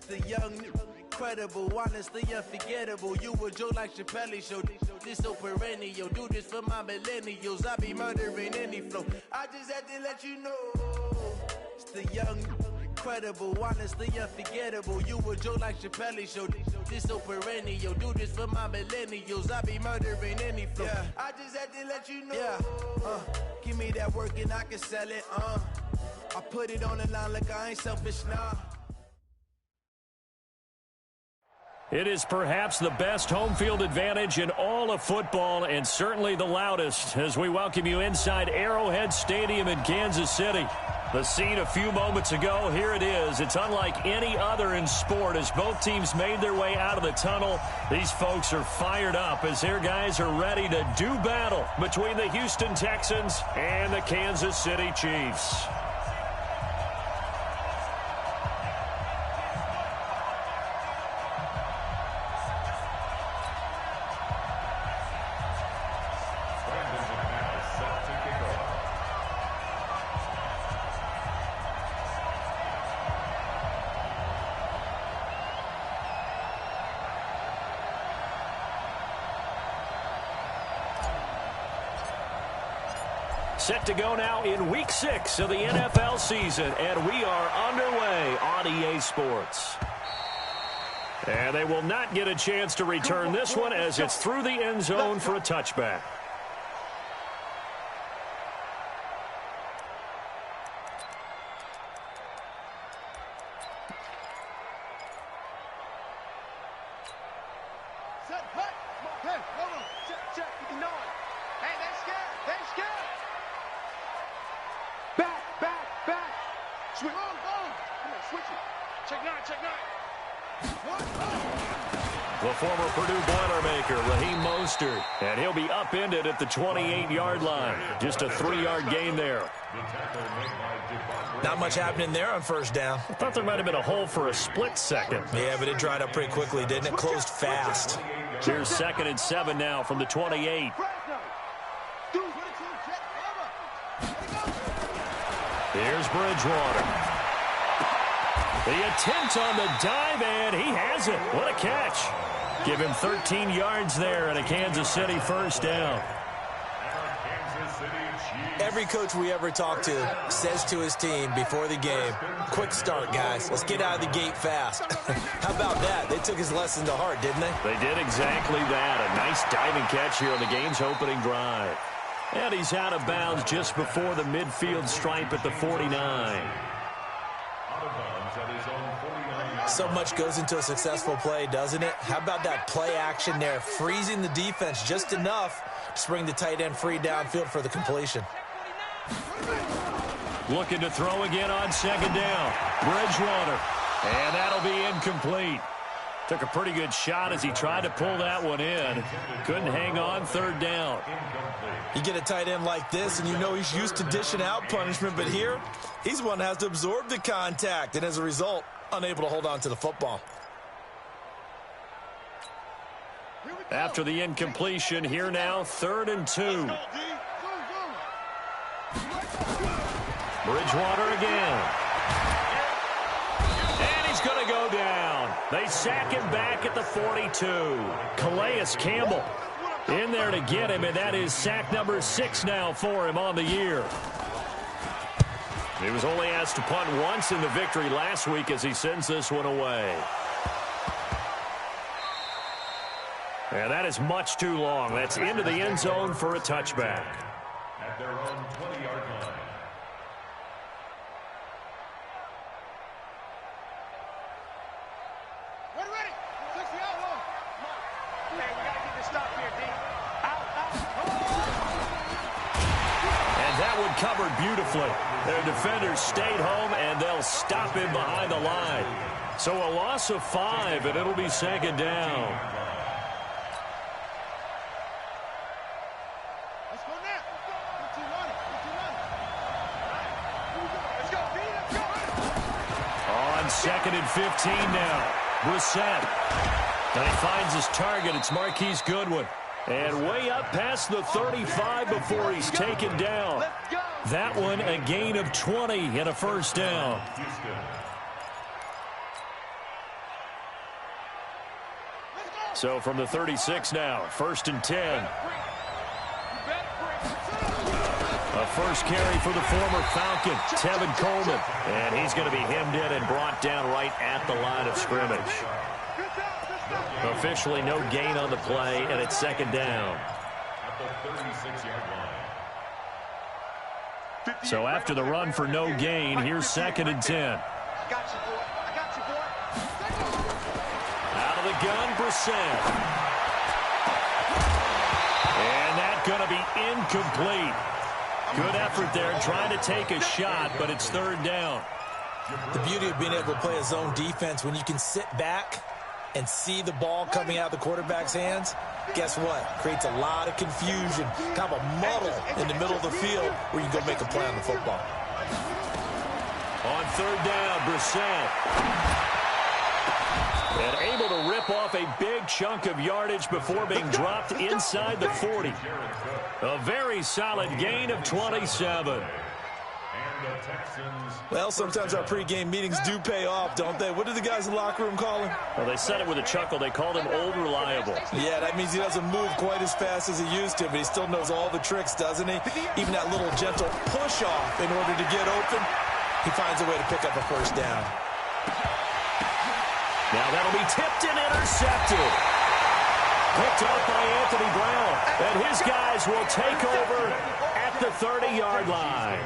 the young, incredible, honestly unforgettable. You a joke like Chappelle Show. This so perennial. Do this for my millennials. I be murdering any flow. I just had to let you know. It's the young, incredible, honestly unforgettable. You a joke like Chappelle Show. This so perennial. Do this for my millennials. I be murdering any flow. Yeah. I just had to let you know. Yeah. Give me that work and I can sell it. I put it on the line like I ain't selfish now. It is perhaps the best home field advantage in all of football, and certainly the loudest, as we welcome you inside Arrowhead Stadium in Kansas City. The scene a few moments ago, here it is. It's unlike any other in sport as both teams made their way out of the tunnel. These folks are fired up as their guys are ready to do battle between the Houston Texans and the Kansas City Chiefs. Set to go now in Week 6 of the NFL season, and we are underway on EA Sports. And they will not get a chance to return this one as it's through the end zone for a touchback. The former Purdue Boilermaker, Raheem Mostert, and he'll be upended at the 28-yard line. Just a 3-yard gain there. Not much happening there on first down. I thought there might have been a hole for a split second. Yeah, but it dried up pretty quickly, didn't it? Closed fast. Here's 2nd and 7 now from the 28. Here's Bridgewater. The attempt on the dive, and he has it. What a catch. Give him 13 yards there and a Kansas City first down. Every coach we ever talk to says to his team before the game, quick start, guys. Let's get out of the gate fast. How about that? They took his lesson to heart, didn't they? They did exactly that. A nice diving catch here on the game's opening drive. And he's out of bounds just before the midfield stripe at the 49. So much goes into a successful play, doesn't it? How about that play action there, freezing the defense just enough to bring the tight end free downfield for the completion. Looking to throw again on 2nd down. Bridgewater. And that'll be incomplete. Took a pretty good shot as he tried to pull that one in. Couldn't hang on 3rd down. You get a tight end like this, and you know he's used to dishing out punishment, but here, he's the one that has to absorb the contact, and as a result, unable to hold on to the football. After the incompletion, here now, 3rd and 2. Bridgewater again. And he's going to go down. They sack him back at the 42. Calais Campbell in there to get him, and that is sack number 6 now for him on the year. He was only asked to punt once in the victory last week as he sends this one away. And that is much too long. That's into the end zone for a touchback. At their own 20-yard line. Ready. 60 out long. Hey, we got to get this stop here, D. Out. And that one covered beautifully. Their defenders stayed home, and they'll stop him behind the line. So a loss of 5, and it'll be 2nd down. Let's go now. Let's go, D. Let's go. On 2nd and 15 now. Brissett. And he finds his target. It's Marquise Goodwin. And way up past the 35 before he's taken down. That one a gain of 20 and a first down. So from the 36 now, 1st and 10. A first carry for the former Falcon, Tevin Coleman. And he's going to be hemmed in and brought down right at the line of scrimmage. Officially no gain on the play, and it's 2nd down. At the 36-yard line. So after the run for no gain, here's 2nd and 10. I got you, boy. I got you, boy. Out of the gun, Brissett. And that's going to be incomplete. Good effort there, trying to take a shot, but it's 3rd down. The beauty of being able to play a zone defense when you can sit back and see the ball coming out of the quarterback's hands, guess what? Creates a lot of confusion, kind of a muddle in the middle of the field where you can go make a play on the football. On 3rd down, Brissett. And able to rip off a big chunk of yardage before being dropped inside the 40. A very solid gain of 27. Well, sometimes our pregame meetings do pay off, don't they? What do the guys in the locker room call him? Well, they said it with a chuckle. They called him Old Reliable. Yeah, that means he doesn't move quite as fast as he used to, but he still knows all the tricks, doesn't he? Even that little gentle push-off in order to get open, he finds a way to pick up a 1st down. Now that'll be tipped and intercepted. Picked off by Anthony Brown. And his guys will take over at the 30-yard line.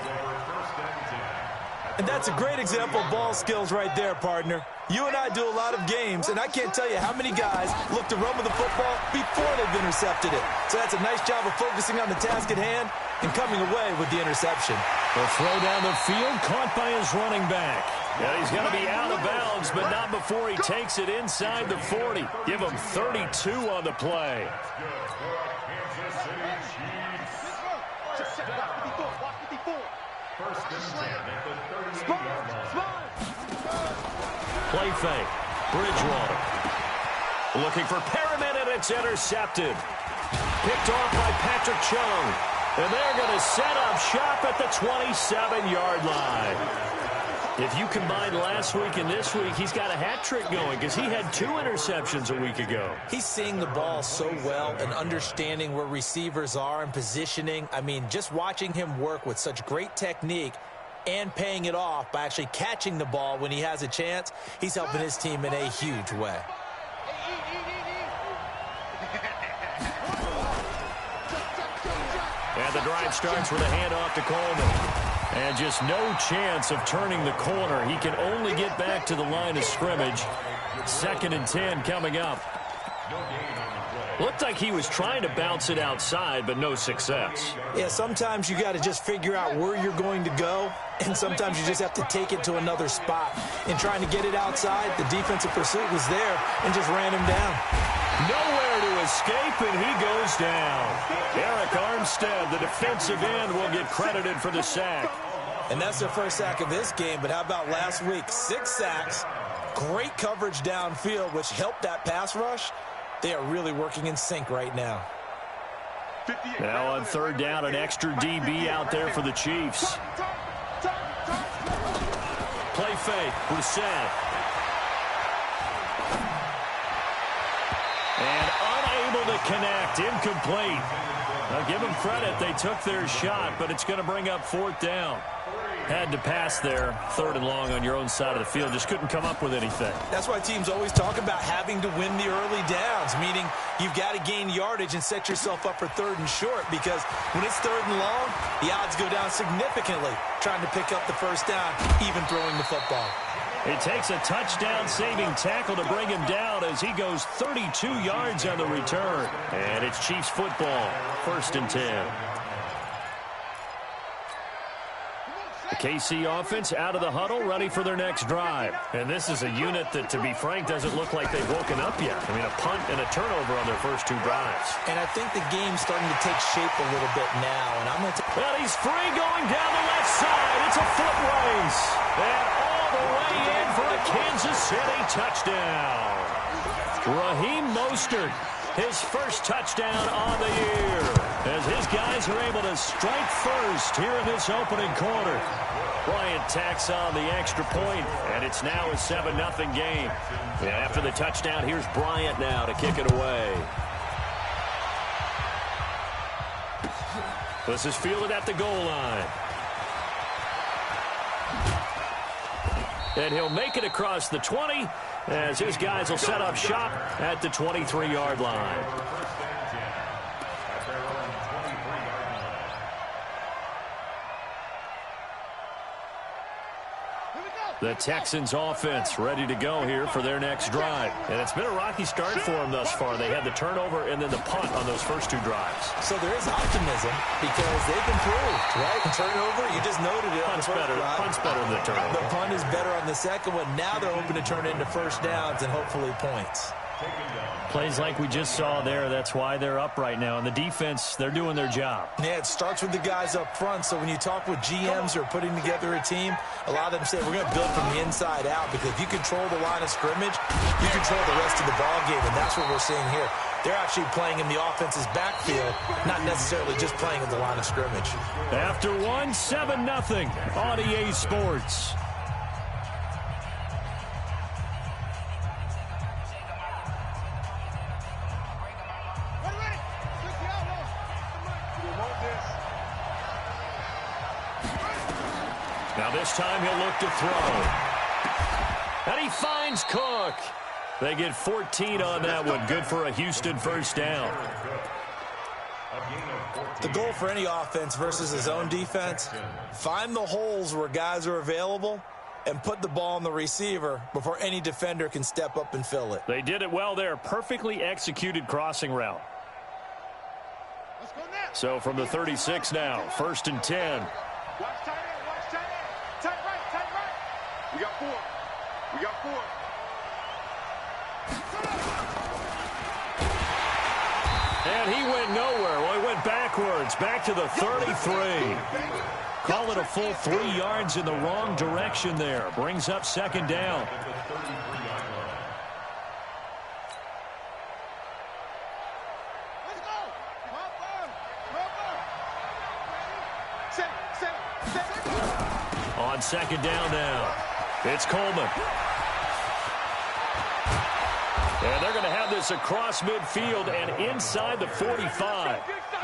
And that's a great example of ball skills right there, partner. You and I do a lot of games, and I can't tell you how many guys look to run with the football before they've intercepted it. So that's a nice job of focusing on the task at hand and coming away with the interception. The throw down the field, caught by his running back. Yeah, he's going to be out of bounds, but not before he takes it inside the 40. Give him 32 on the play. Play fake. Bridgewater. Looking for Perriman, and it's intercepted. Picked off by Patrick Chung. And they're going to set up shop at the 27-yard line. If you combine last week and this week, he's got a hat trick going because he had 2 interceptions a week ago. He's seeing the ball so well and understanding where receivers are and positioning. I mean, just watching him work with such great technique and paying it off by actually catching the ball when he has a chance, he's helping his team in a huge way. And the drive starts with a handoff to Coleman. And just no chance of turning the corner. He can only get back to the line of scrimmage. 2nd and 10 coming up. Looked like he was trying to bounce it outside, but no success. Yeah, sometimes you got to just figure out where you're going to go, and sometimes you just have to take it to another spot. In trying to get it outside, the defensive pursuit was there and just ran him down. Nowhere to escape, and he goes down. Eric Armstead, the defensive end, will get credited for the sack. And that's their first sack of this game, but how about last week? 6 sacks, great coverage downfield, which helped that pass rush. They are really working in sync right now. Now on 3rd down, an extra DB out there for the Chiefs. Play fake, Brissett. And unable to connect, incomplete. Now give them credit, they took their shot, but it's going to bring up 4th down. Had to pass there, 3rd and long on your own side of the field. Just couldn't come up with anything. That's why teams always talk about having to win the early downs, meaning you've got to gain yardage and set yourself up for 3rd and short, because when it's 3rd and long, the odds go down significantly trying to pick up the 1st down, even throwing the football. It takes a touchdown-saving tackle to bring him down as he goes 32 yards on the return. And it's Chiefs football, 1st and 10. The KC offense out of the huddle, ready for their next drive. And this is a unit that, to be frank, doesn't look like they've woken up yet. I mean, a punt and a turnover on their first 2 drives. And I think the game's starting to take shape a little bit now. And I'm going to... Well, he's free going down the left side. It's a foot race. And all the way in for a Kansas City touchdown. Raheem Mostert, his first touchdown on the year, as his guys Cowboys are able to strike first here in this opening quarter. Bryant tacks on the extra point, and it's now a 7-0 game. And after the touchdown, here's Bryant now to kick it away. This is fielded at the goal line. And he'll make it across the 20 as his guys will set up shop at the 23-yard line. The Texans offense ready to go here for their next drive. And it's been a rocky start for them thus far. They had the turnover and then the punt on those first two drives. So there is optimism because they've improved, right? Turnover, you just noted it. Punt's better than the turnover. The punt is better on the second one. Now they're hoping to turn it into first downs and hopefully points. Plays like we just saw there, that's why they're up right now. And the defense, they're doing their job. Yeah, it starts with the guys up front. So when you talk with GMs who are putting together a team, a lot of them say we're going to build from the inside out because if you control the line of scrimmage, you control the rest of the ball game, and that's what we're seeing here. They're actually playing in the offense's backfield, not necessarily just playing in the line of scrimmage. After 7-0 on EA Sports. Now this time he'll look to throw. And he finds Cook. They get 14 on that one. Good for a Houston first down. The goal for any offense versus his own defense, find the holes where guys are available and put the ball on the receiver before any defender can step up and fill it. They did it well there. Perfectly executed crossing route. So from the 36 now, 1st and 10. Watch tight end, watch tight end. Tight right. We got 4. We got 4. And he went nowhere. Well, he went backwards, back to the 33. Call it a full 3 yards in the wrong direction there. Brings up 2nd down. On 2nd down now, it's Coleman. And they're going to have this across midfield and inside the 45.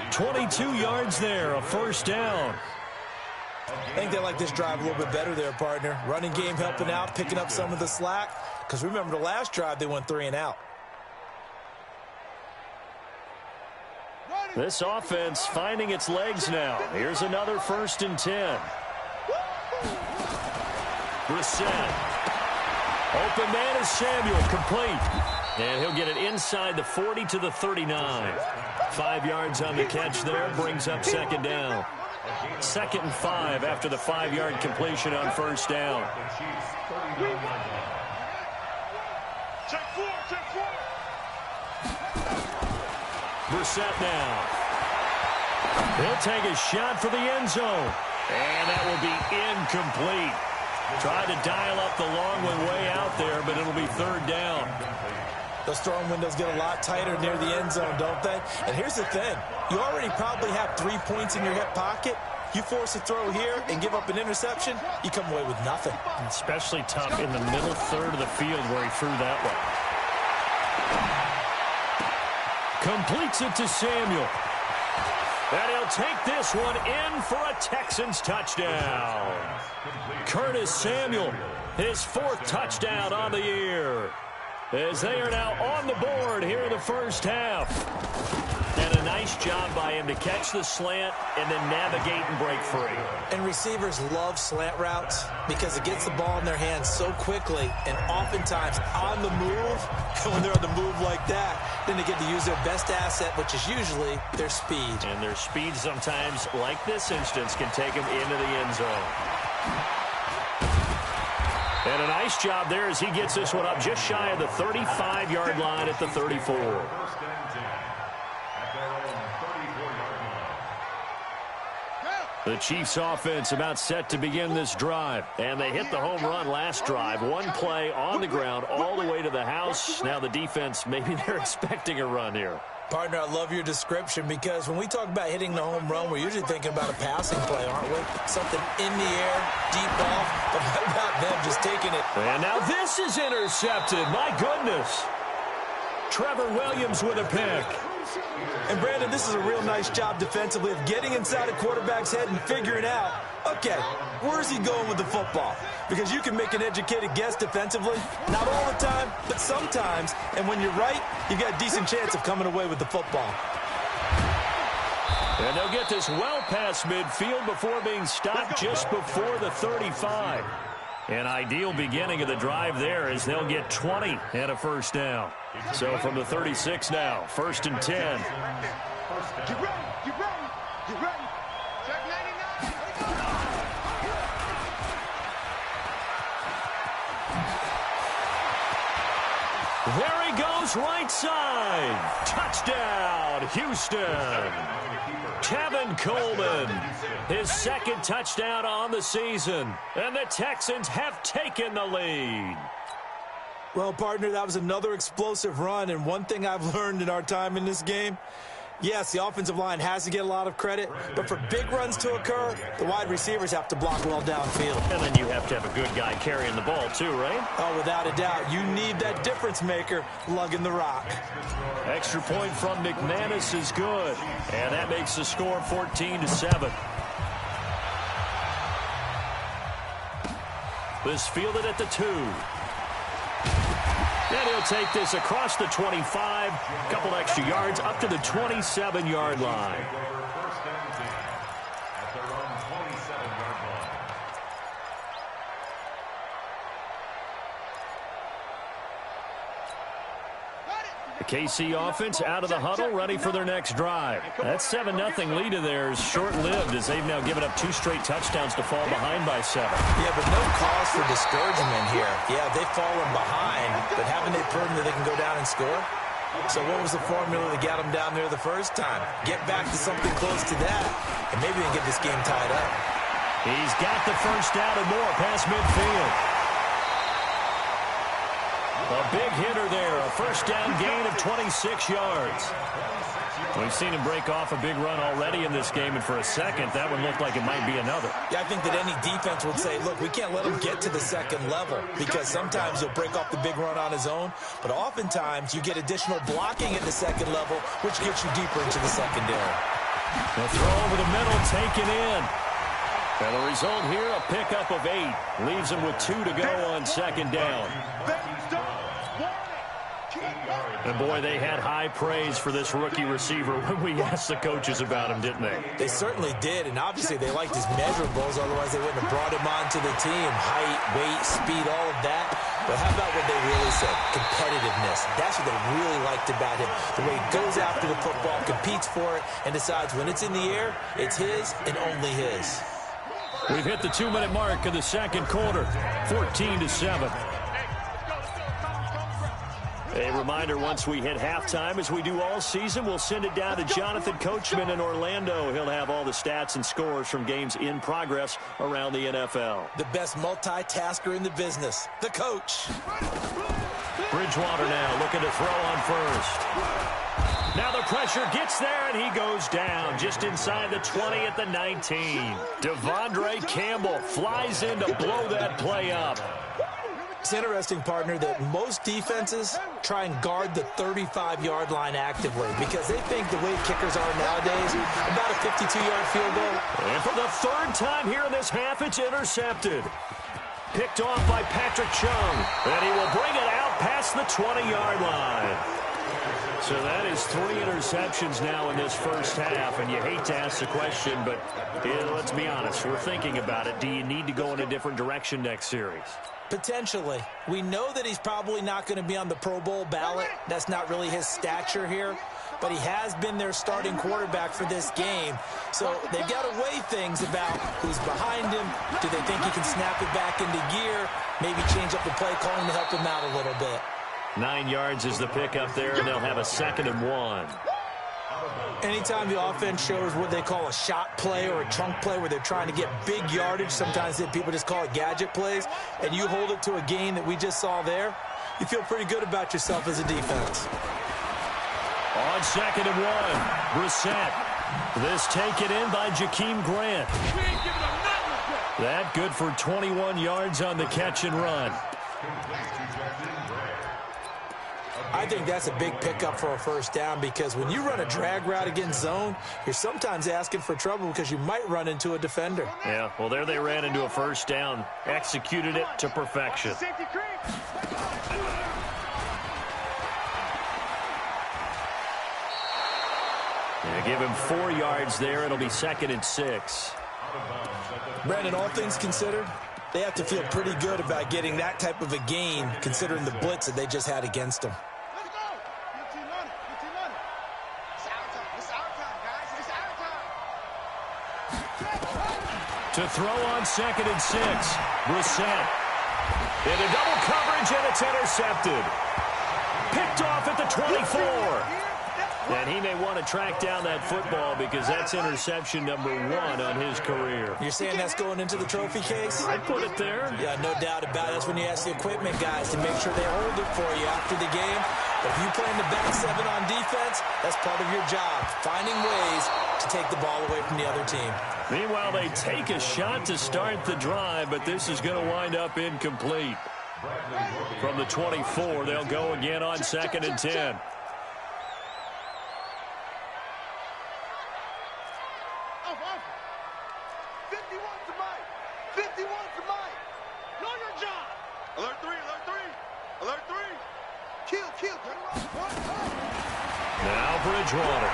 22 yards there, a first down. I think they like this drive a little bit better there, partner. Running game helping out, picking up some of the slack. Because remember the last drive, they went 3 and out. This offense finding its legs now. Here's another 1st and 10. Brissett. Open man is Samuel, complete. And he'll get it inside the 40 to the 39. 5 yards on the catch there, brings up 2nd down. 2nd and 5 after the 5-yard completion on 1st down. Check 4, check 4. Brissett now. He'll take a shot for the end zone. And that will be incomplete. Tried to dial up the long one way out there, but it'll be 3rd down. Those throwing windows get a lot tighter near the end zone, don't they? And here's the thing. You already probably have 3 points in your hip pocket. You force a throw here and give up an interception, you come away with nothing. Especially tough in the middle third of the field where he threw that one. Completes it to Samuel. And he'll take this one in for a Texans touchdown. Curtis Samuel, his 4th touchdown on the year. As they are now on the board here in the first half. And a nice job by him to catch the slant and then navigate and break free. And receivers love slant routes because it gets the ball in their hands so quickly and oftentimes on the move. And when they're on the move like that, then they get to use their best asset, which is usually their speed. And their speed sometimes, like this instance, can take them into the end zone. And a nice job there as he gets this one up just shy of the 35-yard line at the 34. The Chiefs offense about set to begin this drive. And they hit the home run last drive. One play on the ground all the way to the house. Now the defense, maybe they're expecting a run here. Partner, I love your description because when we talk about hitting the home run, we're usually thinking about a passing play, aren't we? Something in the air, deep off, but how about them just taking it? And now this is intercepted. My goodness. Trevor Williams with a pick. And, Brandon, this is a real nice job defensively of getting inside a quarterback's head and figuring out, okay, where's he going with the football? Because you can make an educated guess defensively, not all the time, but sometimes. And when you're right, you've got a decent chance of coming away with the football. And they'll get this well past midfield before being stopped just before the 35. An ideal beginning of the drive there as they'll get 20 and a first down. So from the 36 now, 1st and 10. Get ready, get ready, get ready. Check 99. There he goes, right side. Touchdown, Houston. Tevin Coleman, his second touchdown on the season. And the Texans have taken the lead. Well, partner, that was another explosive run. And one thing I've learned in our time in this game, yes, the offensive line has to get a lot of credit, but for big runs to occur, the wide receivers have to block well downfield. And then you have to have a good guy carrying the ball too, right? Oh, without a doubt. You need that difference maker lugging the rock. Extra point from McManus is good. And that makes the score 14-7. This fielded at the 2. And he'll take this across the 25, a couple extra yards up to the 27-yard line. The KC offense out of the huddle, ready for their next drive. That 7-0 lead of theirs short-lived as they've now given up 2 straight touchdowns to fall behind by 7. Yeah, but no cause for discouragement here. Yeah, they've fallen behind, but haven't they proven that they can go down and score? So what was the formula that got them down there the first time? Get back to something close to that, and maybe they can get this game tied up. He's got the first down and more past midfield. A big hitter there, a first down gain of 26 yards. We've seen him break off a big run already in this game, and for a second, that one looked like it might be another. Yeah, I think that any defense would say, look, we can't let him get to the second level because sometimes he'll break off the big run on his own, but oftentimes you get additional blocking at the second level, which gets you deeper into the secondary. The throw over the middle taken in. And the result here, a pickup of 8. Leaves him with 2 to go on second down. And, boy, they had high praise for this rookie receiver when we asked the coaches about him, didn't they? They certainly did, and obviously they liked his measurables. Otherwise, they wouldn't have brought him onto the team. Height, weight, speed, all of that. But how about what they really said? Competitiveness. That's what they really liked about him. The way he goes after the football, competes for it, and decides when it's in the air, it's his and only his. We've hit the 2-minute mark of the second quarter, 14-7. A reminder, once we hit halftime, as we do all season, we'll send it down to Jonathan Coachman in Orlando. He'll have all the stats and scores from games in progress around the NFL. The best multitasker in the business, the coach. Bridgewater now looking to throw on first. Now the pressure gets there, and he goes down just inside the 20 at the 19. Devondre Campbell flies in to blow that play up. It's interesting, partner, that most defenses try and guard the 35-yard line actively because they think the way kickers are nowadays, about a 52-yard field goal. And for the 3rd time here in this half, it's intercepted. Picked off by Patrick Chung, and he will bring it out past the 20-yard line. So that is 3 interceptions now in this first half, and you hate to ask the question, but let's be honest, we're thinking about it. Do you need to go in a different direction next series? Potentially. We know that he's probably not going to be on the Pro Bowl ballot. That's not really his stature here. But he has been their starting quarterback for this game. So they've got to weigh things about who's behind him. Do they think he can snap it back into gear? Maybe change up the play calling to help him out a little bit. 9 yards is the pickup there, and they'll have a 2nd and 1. Anytime the offense shows what they call a shot play or a chunk play where they're trying to get big yardage, sometimes people just call it gadget plays, and you hold it to a gain that we just saw there, you feel pretty good about yourself as a defense. On 2nd and 1, Brissett. This taken in by Jakeem Grant. That good for 21 yards on the catch and run. I think that's a big pickup for a first down because when you run a drag route against zone, you're sometimes asking for trouble because you might run into a defender. Yeah, well, there they ran into a first down. Executed it to perfection. Yeah, give him 4 yards there. It'll be 2nd and 6. Brandon, all things considered, they have to feel pretty good about getting that type of a gain considering the blitz that they just had against them. To throw on 2nd and 6, Brissett. Into double coverage, and it's intercepted. Picked off at the 24. And he may want to track down that football because that's interception number 1 on his career. You're saying that's going into the trophy case? I'd put it there. Yeah, no doubt about it. That's when you ask the equipment guys to make sure they hold it for you after the game. But if you play in the back 7 on defense, that's part of your job, finding ways to take the ball away from the other team. Meanwhile, they take a shot to start the drive, but this is going to wind up incomplete. From the 24, they'll go again on 2nd and 10. Now Bridgewater.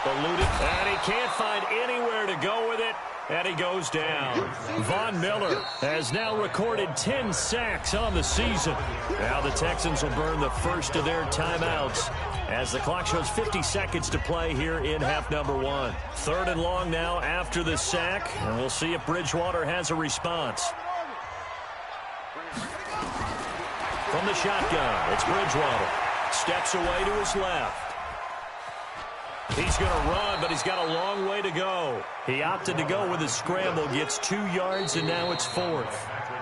Eluded, and he can't find anywhere to go with it, and he goes down. Von Miller has now recorded 10 sacks on the season. Now the Texans will burn the first of their timeouts as the clock shows 50 seconds to play here in half number 1. 3rd and long now after the sack, and we'll see if Bridgewater has a response. From the shotgun, it's Bridgewater. Steps away to his left. He's going to run, but he's got a long way to go. He opted to go with a scramble, gets 2 yards, and now it's 4th.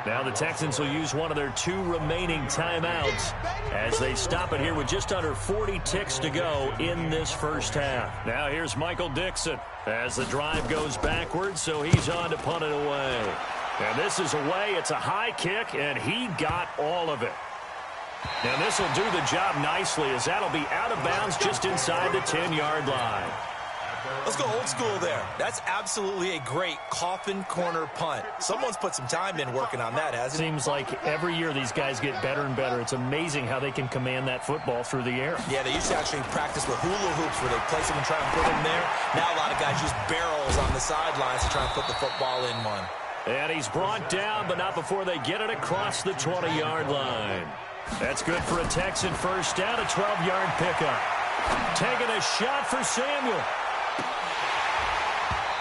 Now the Texans will use one of their 2 remaining timeouts as they stop it here with just under 40 ticks to go in this first half. Now here's Michael Dixon as the drive goes backwards, so he's on to punt it away. And this is away. It's a high kick, and he got all of it. And this will do the job nicely as that'll be out of bounds just inside the 10-yard line. Let's go old school there. That's absolutely a great coffin corner punt. Someone's put some time in working on that, hasn't it? Seems like every year these guys get better and better. It's amazing how they can command that football through the air. Yeah, they used to actually practice with hula hoops where they place them and try and put them there. Now a lot of guys use barrels on the sidelines to try and put the football in one. And he's brought down, but not before they get it across the 20-yard line. That's good for a Texan first down, a 12-yard pickup. Taking a shot for Samuel.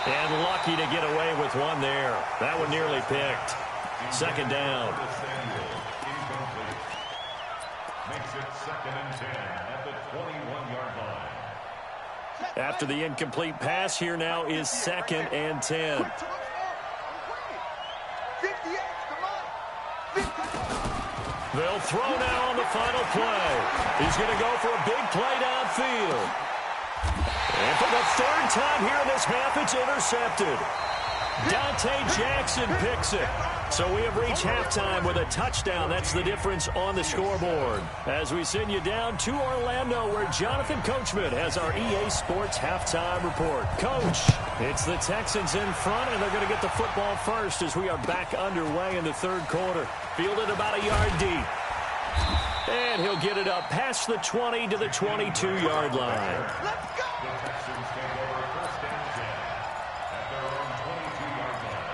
And lucky to get away with one there. That one nearly picked. 2nd down. Makes it 2nd and 10 at the 21-yard line. After the incomplete pass, here now is 2nd and 10. They'll throw now on the final play. He's going to go for a big play downfield. And for the 3rd time here in this half, it's intercepted. Dante Jackson picks it. So we have reached halftime with a touchdown. That's the difference on the scoreboard. As we send you down to Orlando, where Jonathan Coachman has our EA Sports halftime report. Coach, it's the Texans in front, and they're going to get the football first as we are back underway in the 3rd quarter. Fielded about a yard deep. And he'll get it up past the 20 to the 22-yard line. Let's go! The Texans take over 1st and 10 at their own 22-yard line.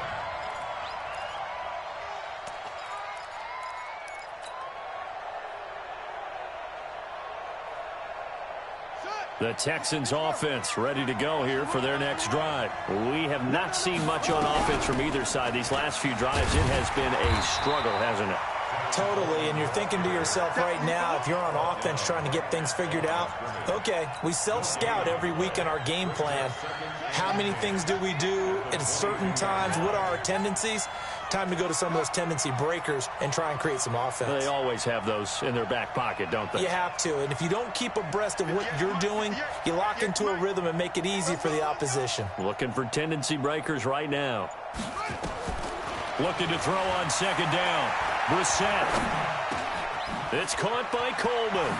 The Texans offense ready to go here for their next drive. We have not seen much on offense from either side. These last few drives, it has been a struggle, hasn't it? Totally, and you're thinking to yourself right now, if you're on offense trying to get things figured out, okay, we self-scout every week in our game plan. How many things do we do at certain times? What are our tendencies? Time to go to some of those tendency breakers and try and create some offense. They always have those in their back pocket, don't they? You have to, and if you don't keep abreast of what you're doing, you lock into a rhythm and make it easy for the opposition. Looking for tendency breakers right now. Looking to throw on second down. Brissett. It's caught by Coleman.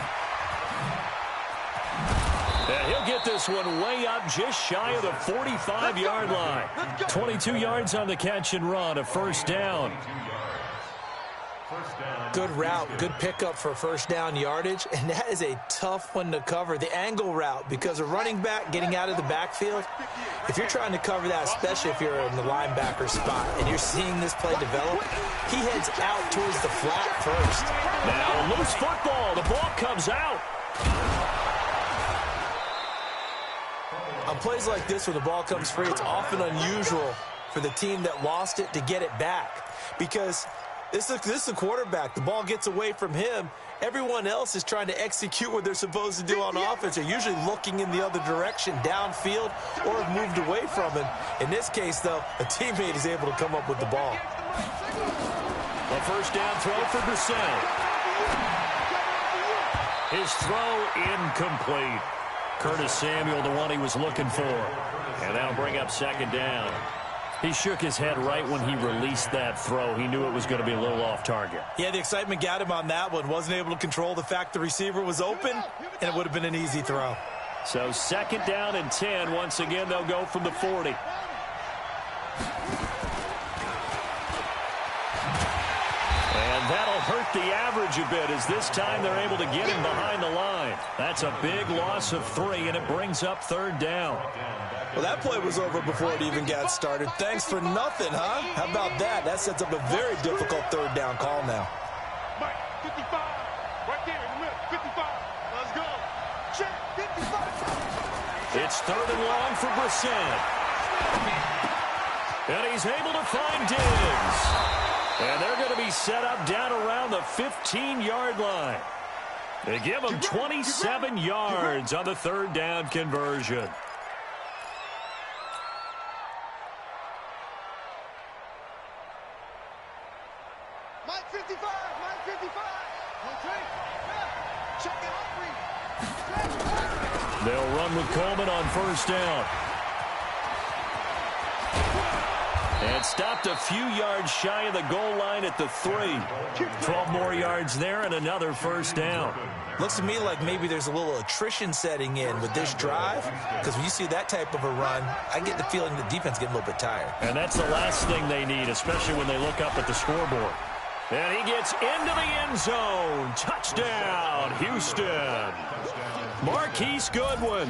And he'll get this one way up just shy of the 45-yard line. 22 yards on the catch and run, a first down. Good route, good pickup for first down yardage, and that is a tough one to cover. The angle route, because a running back getting out of the backfield, if you're trying to cover that, especially if you're in the linebacker spot and you're seeing this play develop, he heads out towards the flat first. Now loose football, the ball comes out. On plays like this where the ball comes free, it's often unusual for the team that lost it to get it back, because this is a quarterback. The ball gets away from him. Everyone else is trying to execute what they're supposed to do on offense. They're usually looking in the other direction, downfield, or have moved away from him. In this case, though, a teammate is able to come up with the ball. A first down throw for Brissett. His throw incomplete. Curtis Samuel, the one he was looking for. And that'll bring up second down. He shook his head right when he released that throw. He knew it was going to be a little off target. Yeah, the excitement got him on that one. Wasn't able to control the fact the receiver was open, and it would have been an easy throw. So second down and 10. Once again, they'll go from the 40. And that'll hurt the average a bit, as this time they're able to get him behind the line. That's a big loss of 3, and it brings up third down. Well, that play was over before it even got started. Thanks for nothing, huh? How about that? That sets up a very difficult third down call now. Mike, 55. Right there in the middle. 55. Let's go. Check. 55. It's third and long for Brissett. And he's able to find Diggs. And they're going to be set up down around the 15-yard line. They give him 27 yards on the third down conversion. Mike 55. Mike 55. Okay. Check it out. They'll run with Coleman on first down. And stopped a few yards shy of the goal line at the 3. 12 more yards there and another first down. Looks to me like maybe there's a little attrition setting in with this drive, because when you see that type of a run, I get the feeling the defense getting a little bit tired. And that's the last thing they need, especially when they look up at the scoreboard. And he gets into the end zone. Touchdown, Houston. Marquise Goodwin,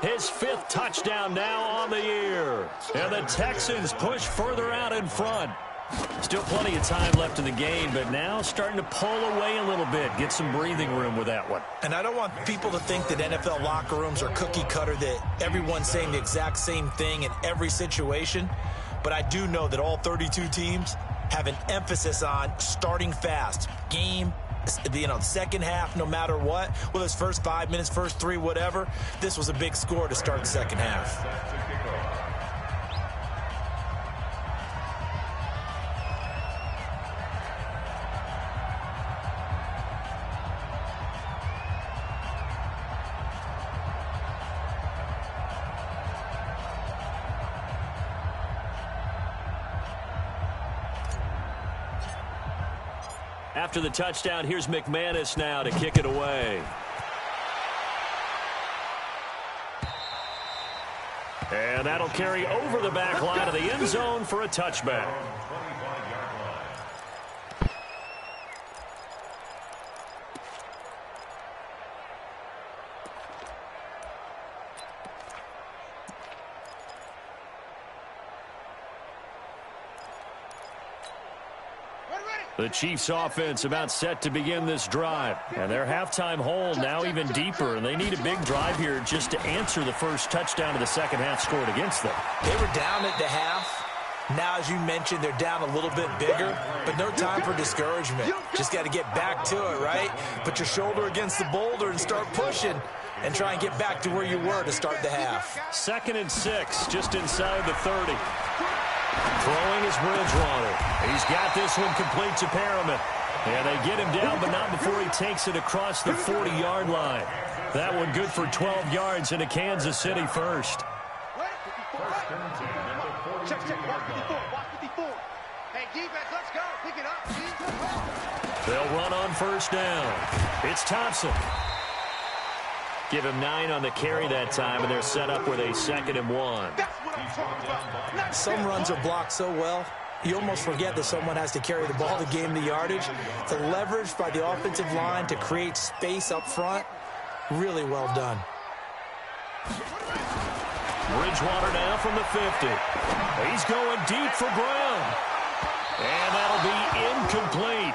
his 5th touchdown now on the year. And the Texans push further out in front. Still plenty of time left in the game, but now starting to pull away a little bit. Get some breathing room with that one. And I don't want people to think that NFL locker rooms are cookie cutter, that everyone's saying the exact same thing in every situation. But I do know that all 32 teams have an emphasis on starting fast. Game, second half, no matter what. Whether it's first 5 minutes, first 3, whatever. This was a big score to start the second half. After the touchdown, here's McManus now to kick it away. And that'll carry over the back line of the end zone for a touchback. The Chiefs offense about set to begin this drive. And their halftime hole now even deeper. And they need a big drive here just to answer the first touchdown of the second half scored against them. They were down at the half. Now, as you mentioned, they're down a little bit bigger, but no time for discouragement. Just got to get back to it, right? Put your shoulder against the boulder and start pushing and try and get back to where you were to start the half. 2nd and 6, just inside the 30. Throwing is Bridgewater. He's got this one complete to Perriman. And they get him down, but not before he takes it across the 40-yard line. That one good for 12 yards into Kansas City first. Check, watch 54, watch 54. Hey, defense, let's go. Pick it up. They'll run on 1st down. It's Thompson. Give him 9 on the carry that time, and they're set up with a 2nd and 1. That's what I'm talking about. Some runs are blocked so well, you almost forget that someone has to carry the ball to gain the yardage. The leverage by the offensive line to create space up front, really well done. Bridgewater now from the 50. He's going deep for Brown. And that'll be incomplete.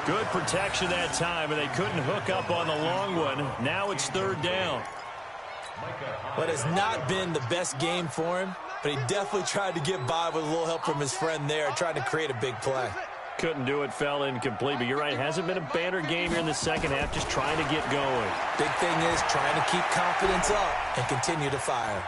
Good protection that time, and they couldn't hook up on the long one. Now it's 3rd down. But it's not been the best game for him, but he definitely tried to get by with a little help from his friend there, trying to create a big play. Couldn't do it, fell incomplete. But you're right, hasn't been a banner game here in the 2nd half, just trying to get going. Big thing is trying to keep confidence up and continue to fire.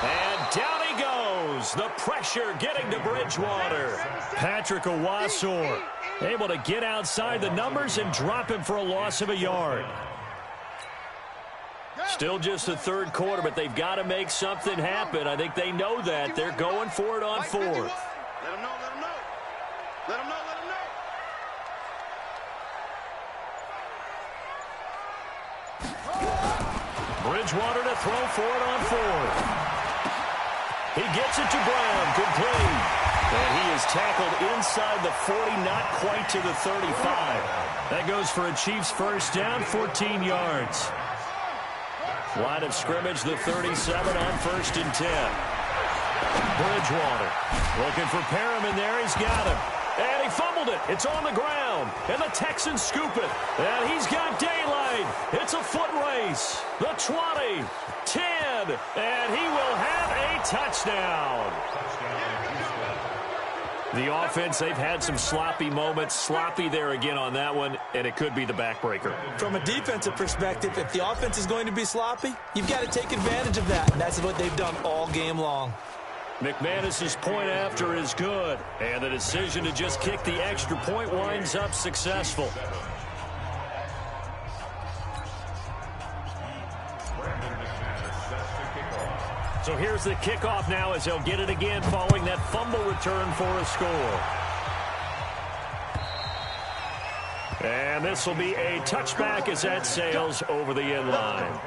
And down he goes. The pressure getting to Bridgewater. Patrick Owasor able to get outside the numbers and drop him for a loss of a yard. Still just the 3rd quarter, but they've got to make something happen. I think they know that. They're going for it on 4th. Let them know, let them know. Let them know, let them know. Bridgewater to throw for it on 4th. He gets it to Brown, complete. And he is tackled inside the 40, not quite to the 35. That goes for a Chiefs 1st down, 14 yards. Line of scrimmage, the 37 on 1st and 10. Bridgewater looking for Perriman there. He's got him. And he fumbled it. It's on the ground. And the Texans scoop it. And he's got daylight. It's a foot race. The 20, 10, and he will have a touchdown. The offense, they've had some sloppy moments. Sloppy there again on that one, and it could be the backbreaker. From a defensive perspective, if the offense is going to be sloppy, you've got to take advantage of that, and that's what they've done all game long. McManus's point after is good, and the decision to just kick the extra point winds up successful. So here's the kickoff now as they'll get it again following that fumble return for a score. And this will be a touchback as that sails over the end line.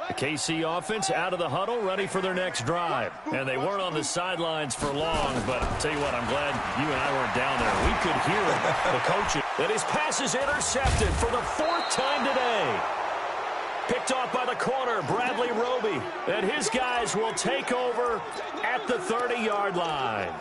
The KC offense out of the huddle, ready for their next drive. And they weren't on the sidelines for long, but I'll tell you what, I'm glad you and I weren't down there. We could hear the coaches. And his pass is intercepted for the 4th time today. Picked off by the corner, Bradley Roby. And his guys will take over at the 30-yard line.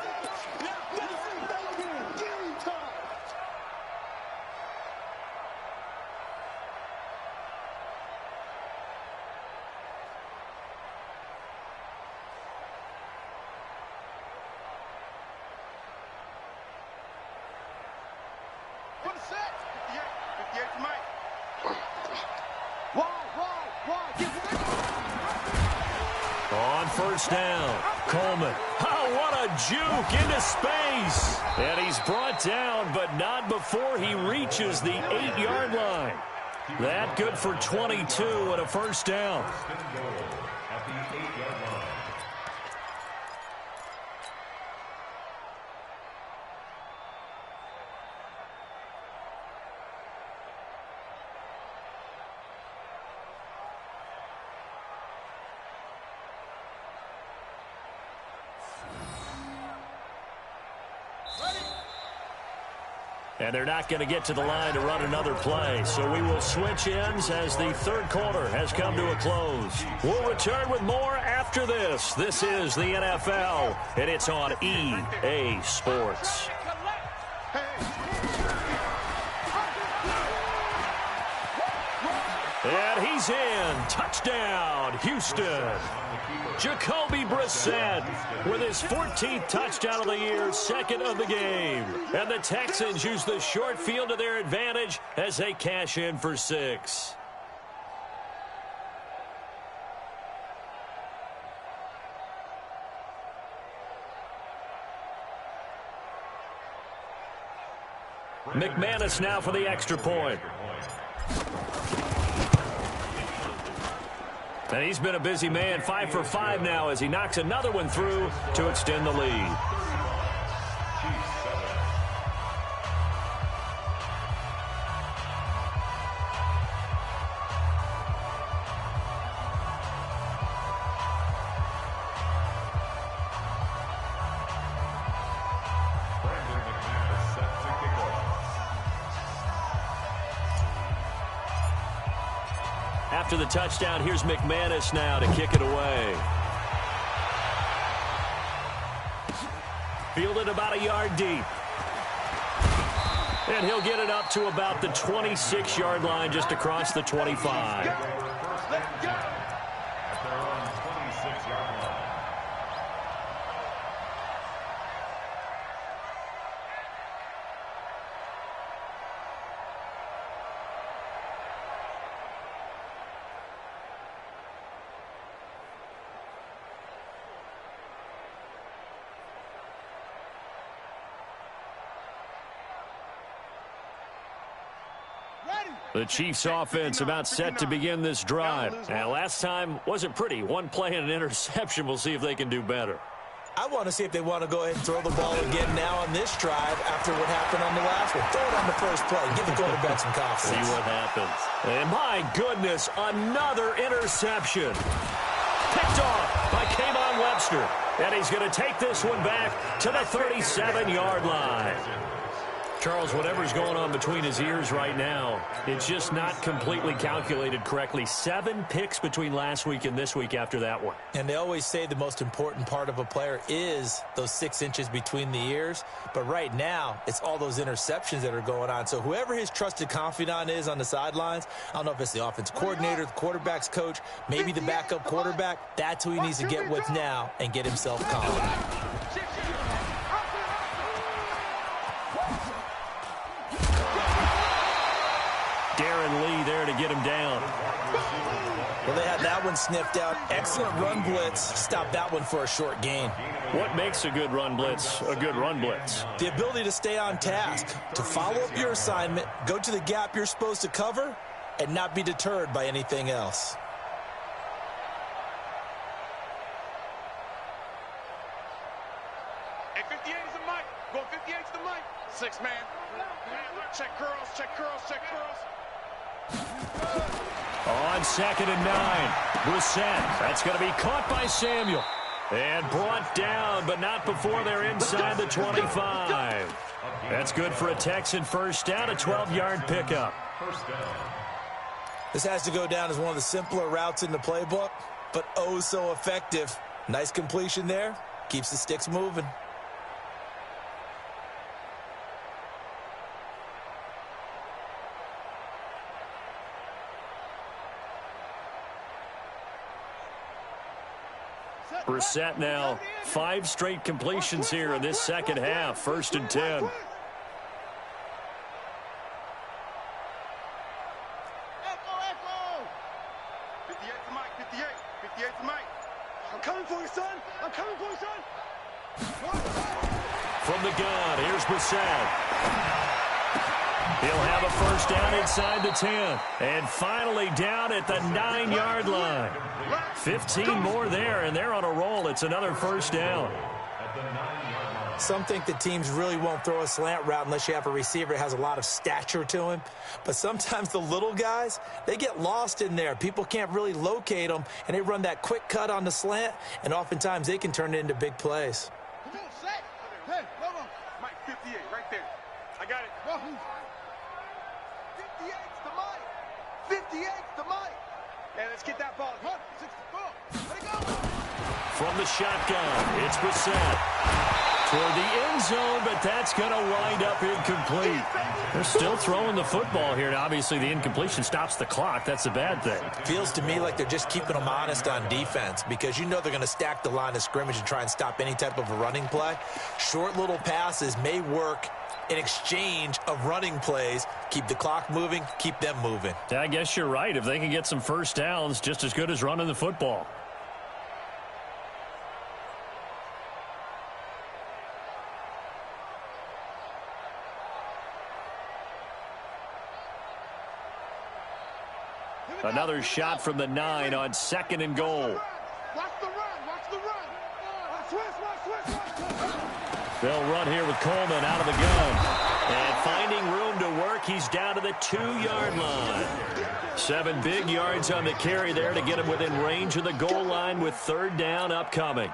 On 1st down, Coleman. Oh, what a juke into space. And he's brought down, but not before he reaches the 8-yard line. That good for 22 and a 1st down. And they're not going to get to the line to run another play. So we will switch ends as the third quarter has come to a close. We'll return with more after this. This is the NFL, and it's on EA Sports. And he's in. Touchdown, Houston. Jacoby Brissett with his 14th touchdown of the year, second of the game. And the Texans use the short field to their advantage as they cash in for 6. McManus now for the extra point. And he's been a busy man, 5 for 5 now as he knocks another one through to extend the lead. After the touchdown, here's McManus now to kick it away. Fielded about a yard deep. And he'll get it up to about the 26-yard line just across the 25. Let's go. At their own 26-yard line. The Chiefs offense about set to begin this drive. And last time wasn't pretty. One play and an interception. We'll see if they can do better. I want to see if they want to go ahead and throw the ball again now on this drive after what happened on the last one. Throw it on the first play. Give the quarterback some confidence. See what happens. And my goodness, another interception. Picked off by Kayvon Webster. And he's going to take this one back to the 37-yard line. Charles, whatever's going on between his ears right now, it's just not completely calculated correctly. 7 picks between last week and this week after that one. And they always say the most important part of a player is those 6 inches between the ears. But right now, it's all those interceptions that are going on. So whoever his trusted confidant is on the sidelines, I don't know if it's the offense coordinator, the quarterback's coach, maybe the backup quarterback, that's who he needs to get with now and get himself calm. Darren Lee there to get him down. Well, they had that one sniffed out. Excellent run blitz. Stop that one for a short gain. What makes a good run blitz a good run blitz? The ability to stay on task, to follow up your assignment, go to the gap you're supposed to cover, and not be deterred by anything else. Hey, 58 is the mic. Go 58 is the mic. 6 man. Check curls, check curls, check curls. On 2nd and 9, Brissett. That's going to be caught by Samuel. And brought down, but not before they're inside the 25. That's good for a Texan first down, a 12-yard pickup. This has to go down as one of the simpler routes in the playbook, but oh so effective. Nice completion there. Keeps the sticks moving. Brissett now 5 straight completions here in this second half. 1st and 10. Echo, echo. 58 the mic, 58. 58 the mic. I'm coming for you, son. I'm coming for you, son. From the gun, here's Brissett. He'll have a first down inside the 10. And finally down at the 9-yard line. 15 more there, and they're on a roll. It's another first down. Some think that teams really won't throw a slant route unless you have a receiver that has a lot of stature to him. But sometimes the little guys, they get lost in there. People can't really locate them, and they run that quick cut on the slant, and oftentimes they can turn it into big plays. Come on, Shaq. Hey, come on. Mike, 58, right there. I got it. 58's the mic. 58's the mic. Hey, let's get that ball. 64. Let it go. From the shotgun, it's Brissett. Toward the end zone, but that's going to wind up incomplete. They're still throwing the football here, and obviously the incompletion stops the clock. That's a bad thing. Feels to me like they're just keeping them honest on defense because you know they're going to stack the line of scrimmage and try and stop any type of a running play. Short little passes may work in exchange of running plays. Keep the clock moving, keep them moving. I guess you're right. If they can get some first downs, just as good as running the football. Another shot from the 9 on 2nd and goal. Watch the run. Watch the run. Watch. They'll run here with Coleman out of the gun. And finding room to work, he's down to the 2-yard line. 7 big yards on the carry there to get him within range of the goal line with 3rd down upcoming.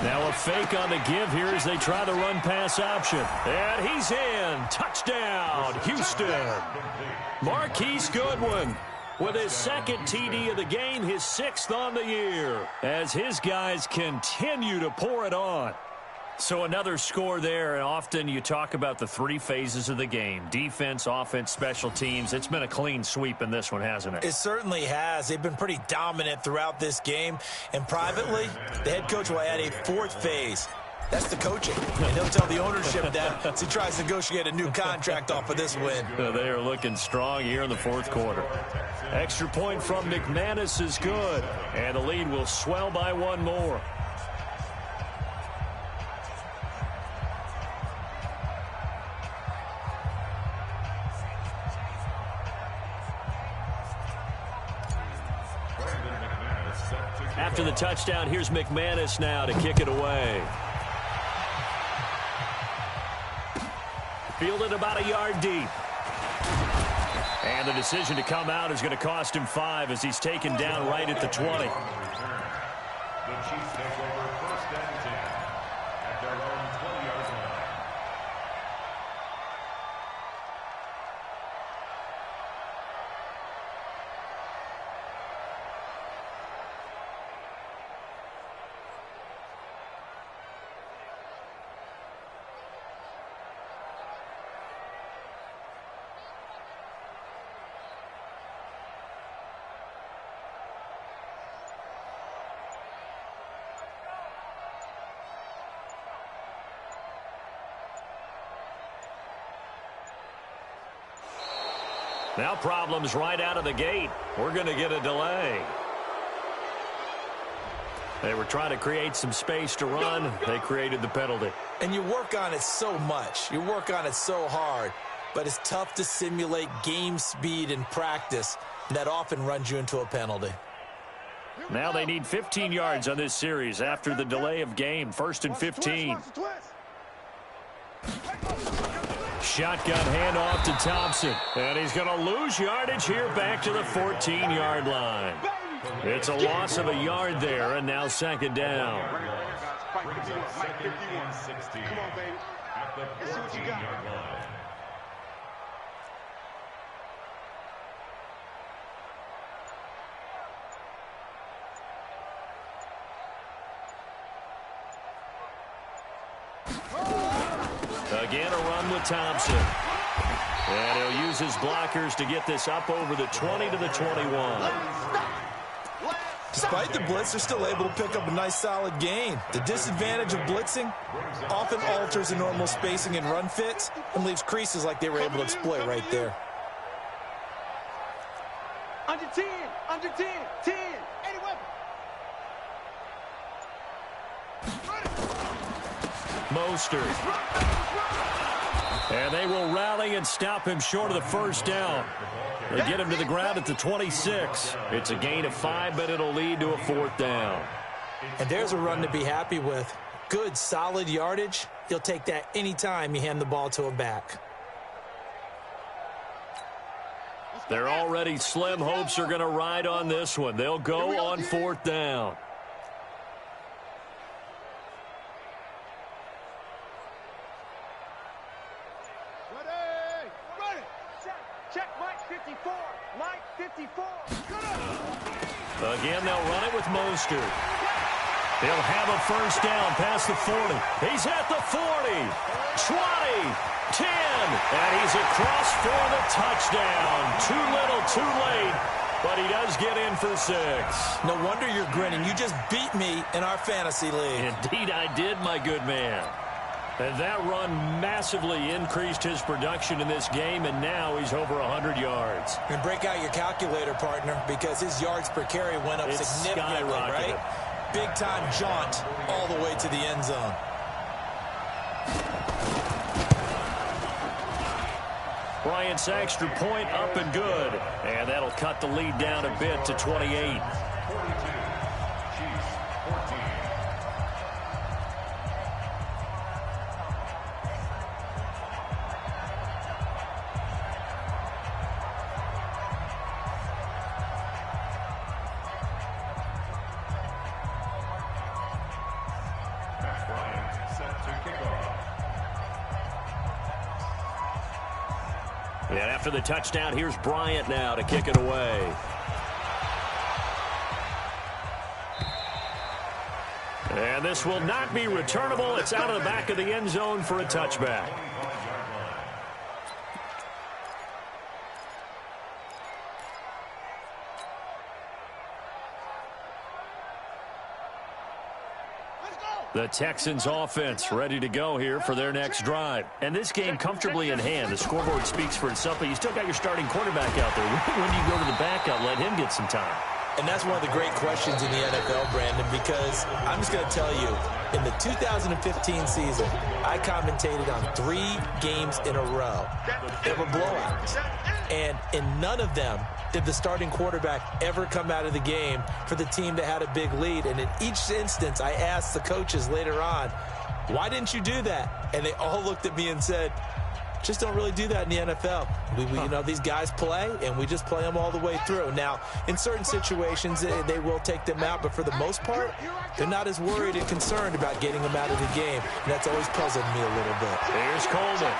Now a fake on the give here as they try the run-pass option. And he's in. Touchdown, Houston. Marquise Goodwin with his 2nd TD of the game, his 6th on the year, as his guys continue to pour it on. So another score there, and often you talk about the 3 phases of the game. Defense, offense, special teams. It's been a clean sweep in this one, hasn't it? It certainly has. They've been pretty dominant throughout this game. And privately, the head coach will add a 4th phase. That's the coaching. And he'll tell the ownership that as he tries to negotiate a new contract off of this win. They are looking strong here in the 4th quarter. Extra point from McManus is good. And the lead will swell by 1 more. After the touchdown, here's McManus now to kick it away. Fielded about a yard deep. And the decision to come out is going to cost him 5 as he's taken down right at the 20. The Chiefs take over 1st and 10 at their own 20-yard line. Now problems right out of the gate. We're going to get a delay. They were trying to create some space to run. They created the penalty. And you work on it so much. You work on it so hard. But it's tough to simulate game speed in practice. And that often runs you into a penalty. Now they need 15 yards on this series after the delay of game. 1st and 15. Shotgun handoff to Thompson. And he's going to lose yardage here back to the 14-yard line. It's a loss of a yard there, and now 2nd down. Brings up 2nd and 16 at the 14-yard line. Again, a run with Thompson. And he'll use his blockers to get this up over the 20 to the 21. Despite the blitz, they're still able to pick up a nice, solid gain. The disadvantage of blitzing often alters the normal spacing and run fits and leaves creases like they were able to exploit right there. Under 10, 10, any weapon. Mostert. And they will rally and stop him short of the 1st down. They get him to the ground at the 26. It's a gain of 5, but it'll lead to a 4th down. And there's a run to be happy with. good, solid yardage, you'll take that anytime you hand the ball to a back. Their already slim hopes are going to ride on this one. They'll go on 4th down. Check Mike 54. Mike 54. Again, they'll run it with Mostert. They'll have a first down past the 40. He's at the 40, 20, 10, and he's across for the touchdown. Too little, too late, but he does get in for 6. No wonder you're grinning. You just beat me in our fantasy league. Indeed, I did, my good man. And that run massively increased his production in this game, and now he's over 100 yards. And break out your calculator, partner, because his yards per carry went up significantly, right? Big-time jaunt all the way to the end zone. Bryant's extra point up and good. And that'll cut the lead down a bit to 28. And after the touchdown, here's Bryant now to kick it away. And this will not be returnable. It's out of the back of the end zone for a touchback. The Texans offense ready to go here for their next drive. And this game comfortably in hand. The scoreboard speaks for itself, but you still got your starting quarterback out there. When do you go to the backup? Let him get some time. And that's one of the great questions in the NFL, Brandon, because I'm just going to tell you, in the 2015 season, I commentated on 3 games in a row. They were blowouts. And in none of them did the starting quarterback ever come out of the game for the team that had a big lead. And in each instance, I asked the coaches later on, why didn't you do that? And they all looked at me and said, just don't really do that in the NFL. You know, these guys play, and we just play them all the way through. Now, in certain situations, they will take them out, but for the most part, they're not as worried and concerned about getting them out of the game. And that's always puzzled me a little bit. Here's Coleman.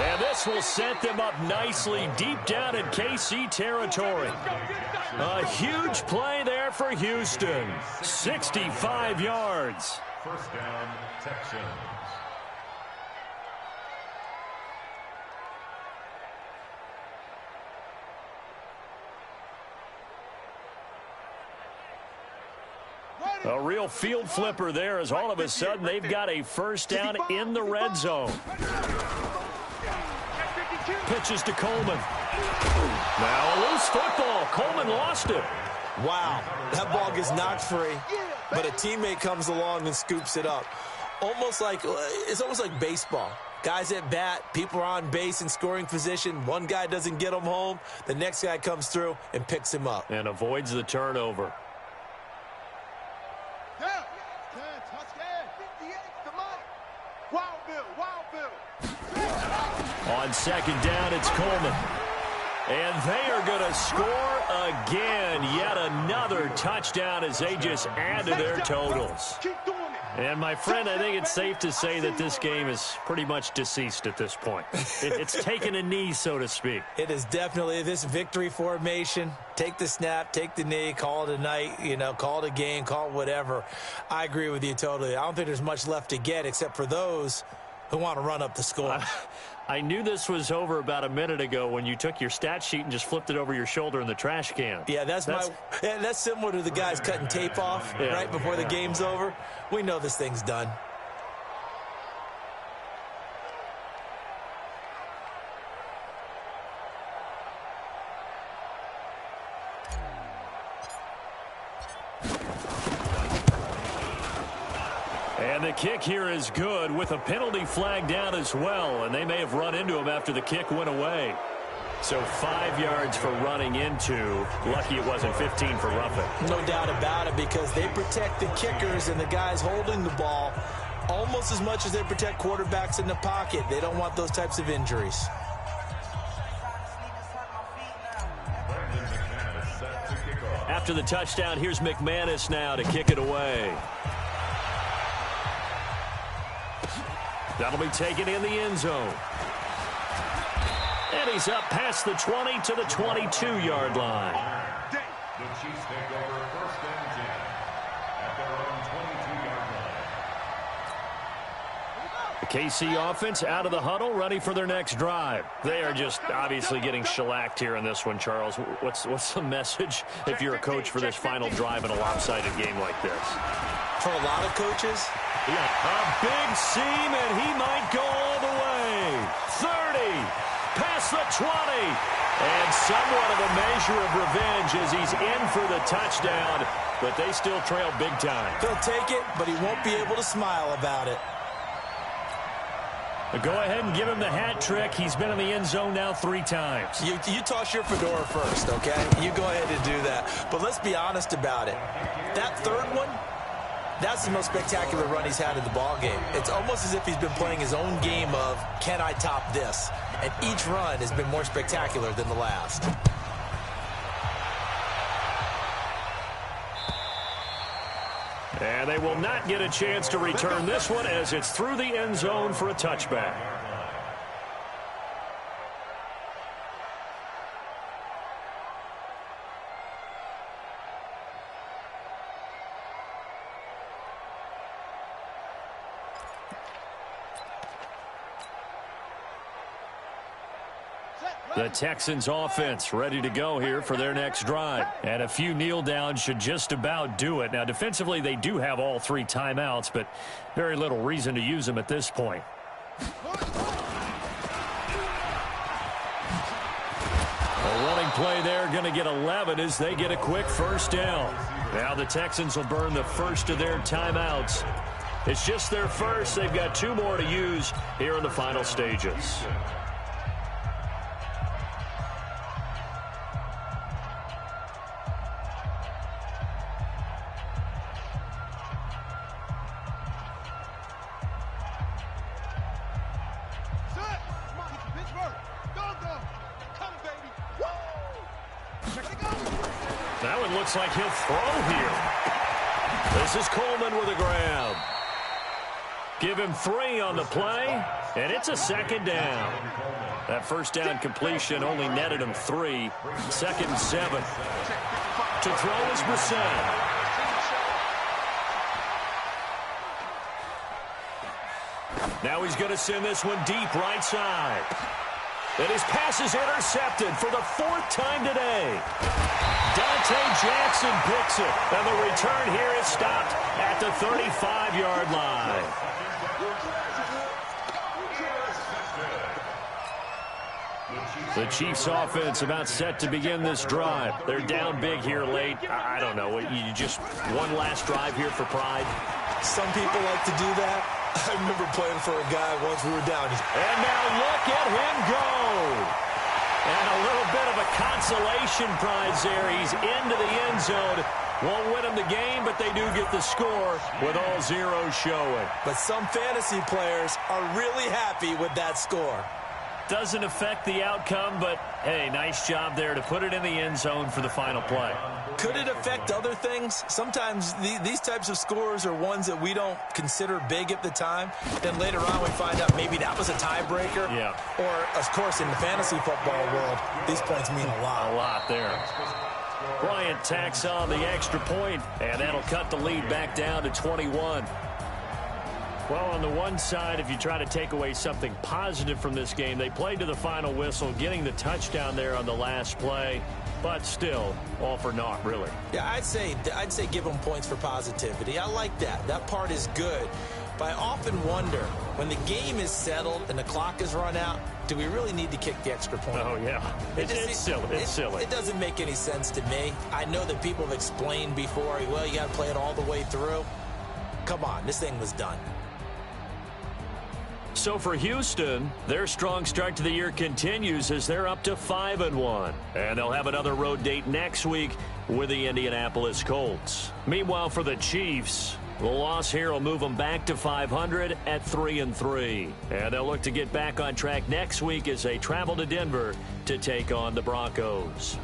And this will set them up nicely deep down in KC territory. A huge play there for Houston. 65 yards. First down, Texans. A real field flipper there as all of a sudden they've got a first down in the red zone. Pitches to Coleman. Now a loose football. Coleman lost it. Wow, that ball gets knocked free, but a teammate comes along and scoops it up. It's almost like baseball. Guys at bat, people are on base in scoring position. One guy doesn't get him home. The next guy comes through and picks him up. And avoids the turnover. On second down, it's Coleman. And they are going to score again. Yet another touchdown as they just add to their totals. And, my friend, I think it's safe to say that this game is pretty much deceased at this point. It's taken a knee, so to speak. It is definitely this victory formation. Take the snap, take the knee, call it a night, call it a game, call it whatever. I agree with you totally. I don't think there's much left to get except for those who want to run up the score. I knew this was over about a minute ago when you took your stat sheet and just flipped it over your shoulder in the trash can. Yeah, that's similar to the guys cutting tape off right before the game's over. We know this thing's done. And the kick here is good with a penalty flag down as well, and they may have run into him after the kick went away. So 5 yards for running into. Lucky it wasn't 15 for roughing. No doubt about it, because they protect the kickers and the guys holding the ball almost as much as they protect quarterbacks in the pocket. They don't want those types of injuries. After the touchdown, here's McManus now to kick it away. That'll be taken in the end zone. And he's up past the 20 to the 22-yard line. The Chiefs take over first and 10 at their own 22-yard line. The KC offense out of the huddle, ready for their next drive. They are just obviously getting shellacked here in this one, Charles. What's the message if you're a coach for this final drive in a lopsided game like this? For a lot of coaches, a big seam, and he might go all the way. 30. Past the 20, and somewhat of a measure of revenge as he's in for the touchdown, but they still trail big time. He'll take it, but he won't be able to smile about it. Go ahead and give him the hat trick. He's been in the end zone now 3 times. You toss your fedora first, okay? You go ahead and do that. But let's be honest about it. That third one, that's the most spectacular run he's had in the ball game. It's almost as if he's been playing his own game of, can I top this? And each run has been more spectacular than the last. And they will not get a chance to return this one as it's through the end zone for a touchback. The Texans offense ready to go here for their next drive. And a few kneel downs should just about do it. Now, defensively, they do have all 3 timeouts, but very little reason to use them at this point. A running play there, going to get 11 as they get a quick first down. Now the Texans will burn the first of their timeouts. It's just their first. They've got 2 more to use here in the final stages. That one looks like he'll throw here. This is Coleman with a grab. Give him 3 on the play, and it's a second down. That first down completion only netted him 3. 2nd and 7. To throw is Brissett. Now he's going to send this one deep right side. And his pass is intercepted for the 4th time today. Dante Jackson picks it, and the return here is stopped at the 35-yard line. The Chiefs offense about set to begin this drive. They're down big here late. I don't know. You just one last drive here for pride. Some people like to do that. I remember playing for a guy once we were down. And now look at him go. And a little bit of a consolation prize there. He's into the end zone. Won't win him the game, but they do get the score with all zeros showing. But some fantasy players are really happy with that score. Doesn't affect the outcome, but, hey, nice job there to put it in the end zone for the final play. Could it affect other things? Sometimes these types of scores are ones that we don't consider big at the time. Then later on we find out maybe that was a tiebreaker. Yeah. Or, of course, in the fantasy football world, these points mean a lot. A lot there. Bryant tacks on the extra point, and that'll cut the lead back down to 21. Well, on the one side, if you try to take away something positive from this game, they played to the final whistle, getting the touchdown there on the last play, but still, all for naught, really. Yeah, I'd say give them points for positivity. I like that. That part is good. But I often wonder, when the game is settled and the clock is run out, do we really need to kick the extra point? Oh, yeah. It's silly. It's silly. It doesn't make any sense to me. I know that people have explained before, well, you got to play it all the way through. Come on, this thing was done. So for Houston, their strong start to the year continues as they're up to 5-1. And they'll have another road date next week with the Indianapolis Colts. Meanwhile, for the Chiefs, the loss here will move them back to 500 at 3-3. And they'll look to get back on track next week as they travel to Denver to take on the Broncos.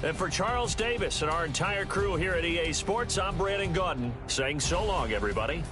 And for Charles Davis and our entire crew here at EA Sports, I'm Brandon Gaudin saying so long, everybody.